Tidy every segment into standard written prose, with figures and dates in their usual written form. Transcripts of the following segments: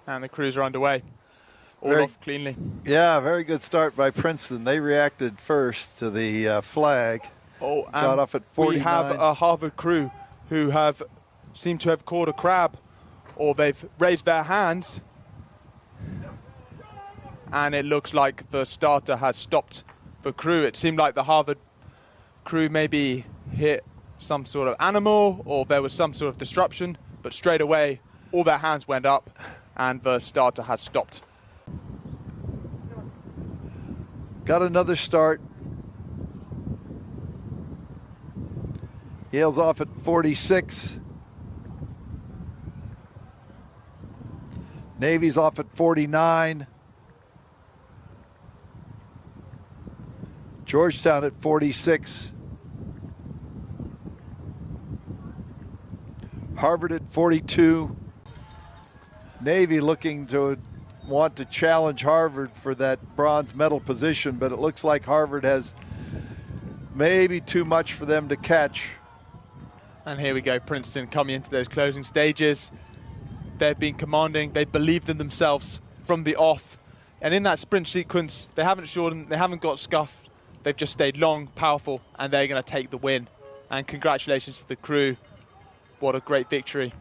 And the crews are underway. All off cleanly. Yeah, very good start by Princeton. They reacted first to the flag. Got off at 49. We have a Harvard crew who have seemed to have caught a crab, or they've raised their hands. And it looks like the starter has stopped the crew. It seemed like the Harvard crew maybe hit some sort of animal or there was some sort of disruption, but straight away all their hands went up and the starter had stopped. Got another start. Yale's off at 46. Navy's off at 49. Georgetown at 46. Harvard at 42. Navy looking to want to challenge Harvard for that bronze medal position, but it looks like Harvard has maybe too much for them to catch. And here we go, Princeton coming into those closing stages. They've been commanding, they believed in themselves from the off. And in that sprint sequence, they haven't shortened, they haven't got scuffed. They've just stayed long, powerful, and they're going to take the win. And congratulations to the crew. What a great victory.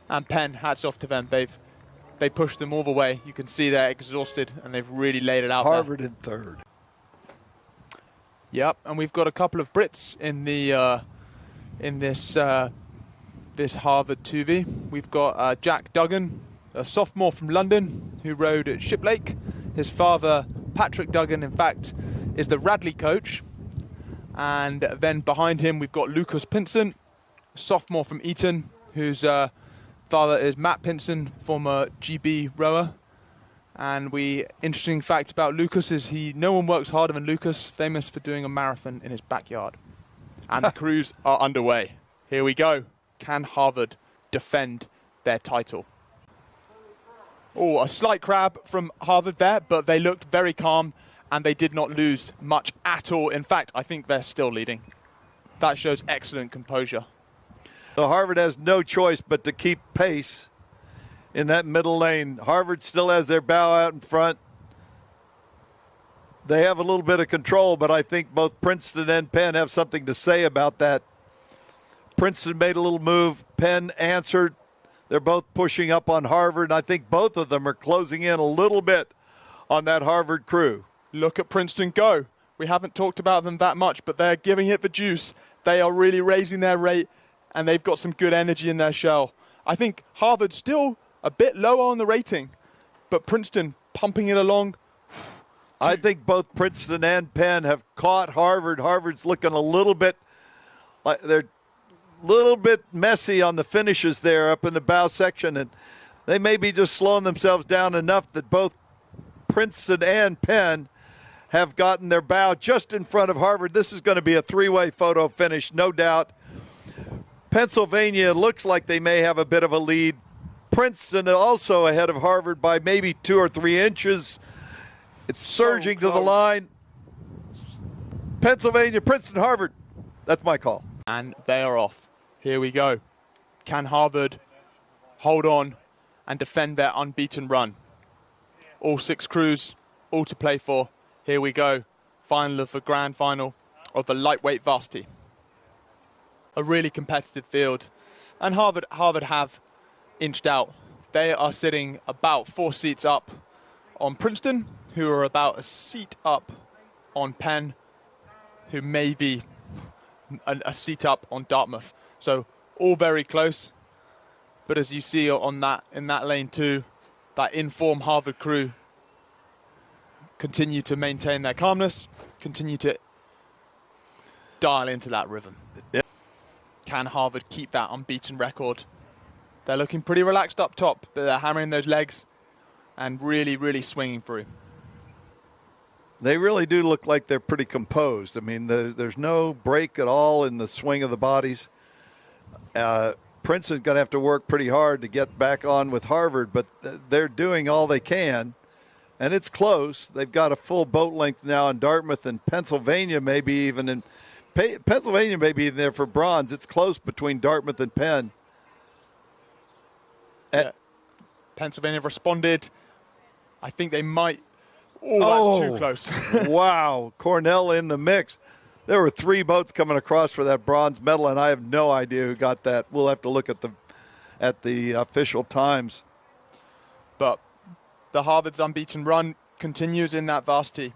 And Penn, hats off to them. They pushed them all the way. You can see they're exhausted, and they've really laid it out Harvard there. in third. Yep, and we've got a couple of Brits in the this Harvard 2V. We've got Jack Duggan, a sophomore from London, who rode at Shiplake. His father, Patrick Duggan, in fact, is the Radley coach. And then behind him, we've got Lucas Pinson, a sophomore from Eton, whose father is Matt Pinson, former GB rower. And interesting fact about Lucas is no one works harder than Lucas, famous for doing a marathon in his backyard. And the crews are underway. Here we go. Can Harvard defend their title? Oh, a slight crab from Harvard there, but they looked very calm and they did not lose much at all. In fact, I think they're still leading. That shows excellent composure. So Harvard has no choice but to keep pace in that middle lane. Harvard still has their bow out in front. They have a little bit of control, but I think both Princeton and Penn have something to say about that. Princeton made a little move. Penn answered. They're both pushing up on Harvard, and I think both of them are closing in a little bit on that Harvard crew. Look at Princeton go. We haven't talked about them that much, but they're giving it the juice. They are really raising their rate, and they've got some good energy in their shell. I think Harvard's still a bit lower on the rating, but Princeton pumping it along. I think both Princeton and Penn have caught Harvard. Harvard's looking a little bit like they're a little bit messy on the finishes there up in the bow section, and they may be just slowing themselves down enough that both Princeton and Penn have gotten their bow just in front of Harvard. This is going to be a three-way photo finish, no doubt. Pennsylvania looks like they may have a bit of a lead. Princeton also ahead of Harvard by maybe 2 or 3 inches. It's surging to the line. Pennsylvania, Princeton, Harvard. That's my call. And they are off. Here we go. Can Harvard hold on and defend their unbeaten run? All 6 crews, all to play for. Here we go. Final of the grand final of the lightweight varsity. A really competitive field. And Harvard have inched out. They are sitting about 4 seats up on Princeton, who are about a seat up on Penn, who may be a seat up on Dartmouth. So all very close. But as you see in that lane too, that in-form Harvard crew continue to maintain their calmness, continue to dial into that rhythm. Yep. Can Harvard keep that unbeaten record? They're looking pretty relaxed up top, but they're hammering those legs and really, really swinging through. They really do look like they're pretty composed. I mean, there's no break at all in the swing of the bodies. Princeton's going to have to work pretty hard to get back on with Harvard, but they're doing all they can, and it's close. They've got a full boat length now in Dartmouth, and Pennsylvania may be even in there for bronze. It's close between Dartmouth and Penn. Yeah. Pennsylvania responded. I think they might. Oh, that's too close. Wow. Cornell in the mix. There were 3 boats coming across for that bronze medal, and I have no idea who got that. We'll have to look at the official times. But the Harvard's unbeaten run continues in that Varsity.